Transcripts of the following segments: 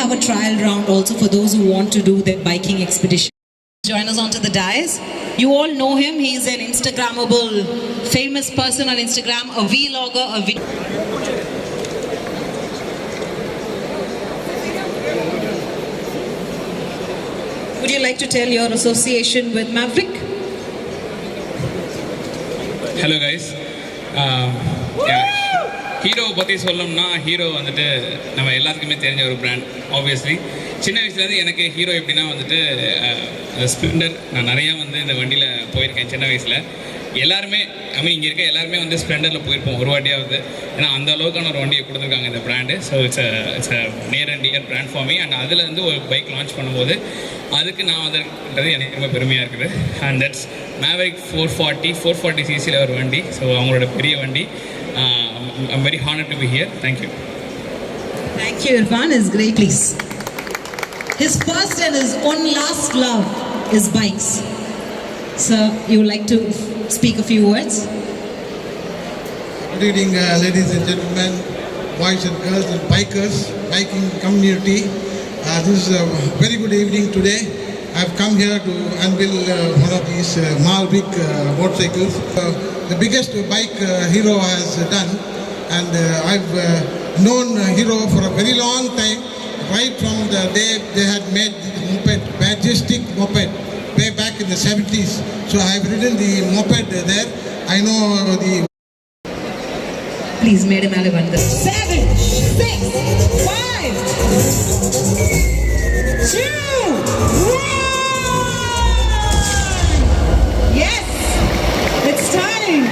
have a trial round also for those who want to do their biking expedition. Join us onto the dais. You all know him. He is an Instagrammable, famous person on Instagram, a vlogger, Would you like to tell your association with Maverick? Hello guys. ஹீரோவை பற்றி சொல்லணும்னா hero வந்துட்டு நம்ம எல்லாத்துக்குமே தெரிஞ்ச ஒரு brand. Obviously சின்ன வயசுலேருந்து எனக்கு ஹீரோ எப்படின்னா வந்துட்டு ஸ்ப்ளெண்டர். நான் நிறையா வந்து இந்த வண்டியில் போயிருக்கேன் சின்ன வயசில். எல்லாருமே இங்கே இருக்க எல்லாருமே வந்து ஸ்ப்ளெண்டரில் போயிருப்போம் ஒரு வாட்டியாவது. ஏன்னா அந்த அளவுக்கான ஒரு வண்டியை கொடுத்துருக்காங்க இந்த brand. So it's near and dear brand for me. And அதில் வந்து ஒரு பைக் லான்ச் பண்ணும்போது அதுக்கு நான் வந்துன்றது எனக்கு ரொம்ப பெருமையாக இருக்குது. அண்ட் தட்ஸ் Maverick 440 சிசியில் ஒரு வண்டி. ஸோ அவங்களோட பெரிய வண்டி. I'm very honored to be here. Thank you. Thank you, Irfan. It's great, please. His first and his own last love is bikes. Sir, you would like to speak a few words? Good evening, ladies and gentlemen, boys and girls and bikers, biking community. This is a very good evening today. I've come here to unveil one of these Maverick motorcycles. The biggest bike Hero has done, and I've known Hero for a very long time, right from the day they had made the moped, Majestic moped, way back in the 70s. So I've ridden the moped there. I know the... Please, Madam Alivandar. 7, 6, 5, 2, 1. Yes, it's time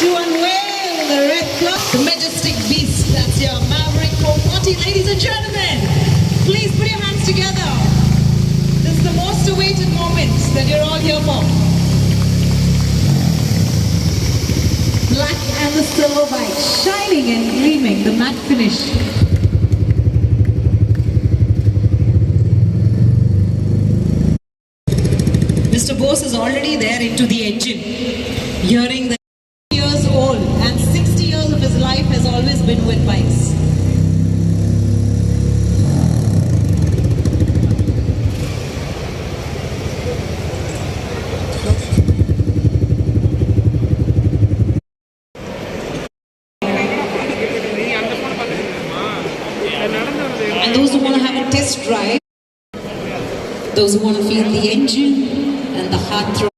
to unveil the red plus the majestic beast. That's your Maverick 440, ladies and gentlemen. Please put your hands together. This is the most awaited moment that you're all here for. Black and the silver bike, shining and gleaming, the matte finish. Mr. Bose is already there into the engine, hearing that 60 years old and 60 years of his life has always been with bikes. And those who want to have a test drive, those who want to feel the engine and the heartthrob.